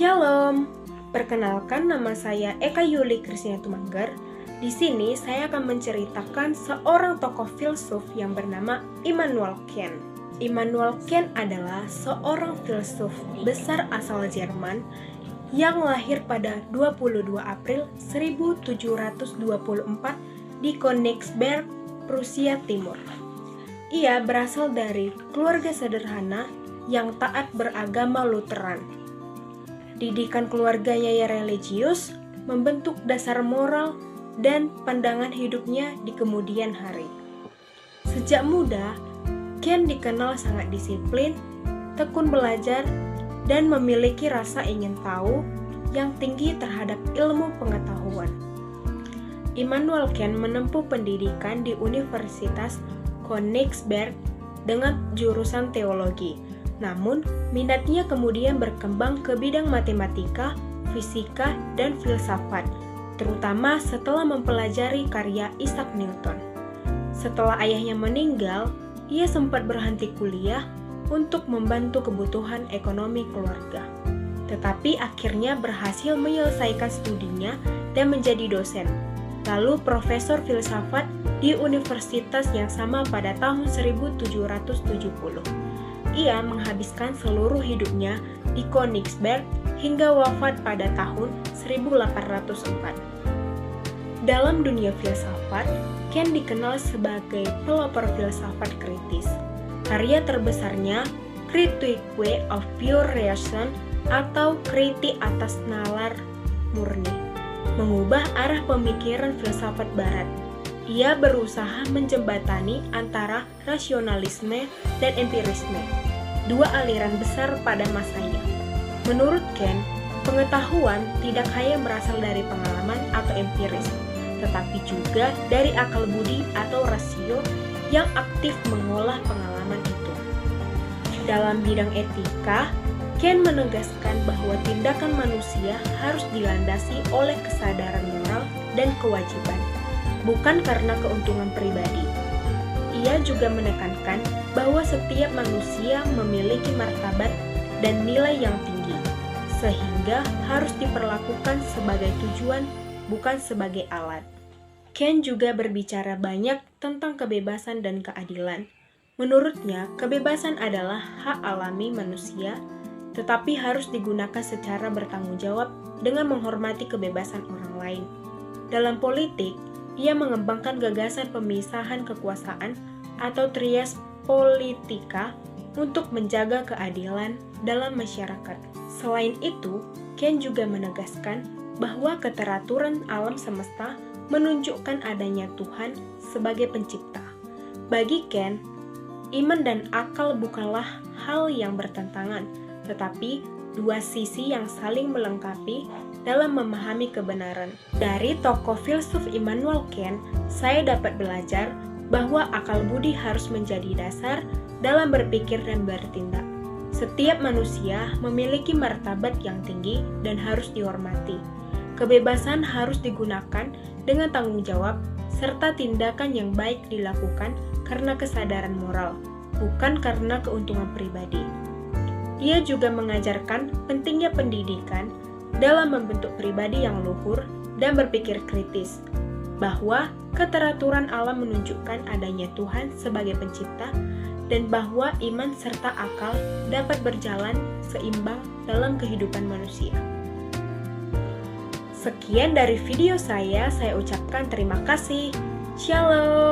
Shalom, perkenalkan nama saya Eka Yuli Kristina Tumanggar. Di sini saya akan menceritakan seorang tokoh filsuf yang bernama Immanuel Kant. Immanuel Kant adalah seorang filsuf besar asal Jerman yang lahir pada 22 April 1724 di Königsberg, Prusia Timur. Ia berasal dari keluarga sederhana yang taat beragama Lutheran. Didikan keluarganya yang religius membentuk dasar moral dan pandangan hidupnya di kemudian hari. Sejak muda, Kant dikenal sangat disiplin, tekun belajar, dan memiliki rasa ingin tahu yang tinggi terhadap ilmu pengetahuan. Immanuel Kant menempuh pendidikan di Universitas Königsberg dengan jurusan teologi. Namun, minatnya kemudian berkembang ke bidang matematika, fisika, dan filsafat, terutama setelah mempelajari karya Isaac Newton. Setelah ayahnya meninggal, ia sempat berhenti kuliah untuk membantu kebutuhan ekonomi keluarga. Tetapi akhirnya berhasil menyelesaikan studinya dan menjadi dosen, lalu profesor filsafat di universitas yang sama pada tahun 1770. Ia menghabiskan seluruh hidupnya di Königsberg hingga wafat pada tahun 1804. Dalam dunia filsafat, Kant dikenal sebagai pelopor filsafat kritis. Karya terbesarnya Critique of Pure Reason atau Kritik atas Nalar Murni, mengubah arah pemikiran filsafat barat. Ia berusaha menjembatani antara rasionalisme dan empirisme, dua aliran besar pada masanya. Menurut Kant, pengetahuan tidak hanya berasal dari pengalaman atau empiris, tetapi juga dari akal budi atau rasio yang aktif mengolah pengalaman itu. Dalam bidang etika, Kant menegaskan bahwa tindakan manusia harus dilandasi oleh kesadaran moral dan kewajiban, bukan karena keuntungan pribadi. Ia juga menekankan bahwa setiap manusia memiliki martabat dan nilai yang tinggi, sehingga harus diperlakukan sebagai tujuan, bukan sebagai alat. Kant juga berbicara banyak tentang kebebasan dan keadilan. Menurutnya, kebebasan adalah hak alami manusia, tetapi harus digunakan secara bertanggung jawab dengan menghormati kebebasan orang lain. Dalam politik, ia mengembangkan gagasan pemisahan kekuasaan atau trias politika untuk menjaga keadilan dalam masyarakat. Selain itu, Kant juga menegaskan bahwa keteraturan alam semesta menunjukkan adanya Tuhan sebagai pencipta. Bagi Kant, iman dan akal bukanlah hal yang bertentangan, tetapi dua sisi yang saling melengkapi dalam memahami kebenaran. Dari tokoh filsuf Immanuel Kant, saya dapat belajar bahwa akal budi harus menjadi dasar dalam berpikir dan bertindak. Setiap manusia memiliki martabat yang tinggi dan harus dihormati. Kebebasan harus digunakan dengan tanggung jawab, serta tindakan yang baik dilakukan karena kesadaran moral, bukan karena keuntungan pribadi. Ia juga mengajarkan pentingnya pendidikan dalam membentuk pribadi yang luhur dan berpikir kritis, bahwa keteraturan alam menunjukkan adanya Tuhan sebagai pencipta, dan bahwa iman serta akal dapat berjalan seimbang dalam kehidupan manusia. Sekian dari video saya ucapkan terima kasih. Shalom.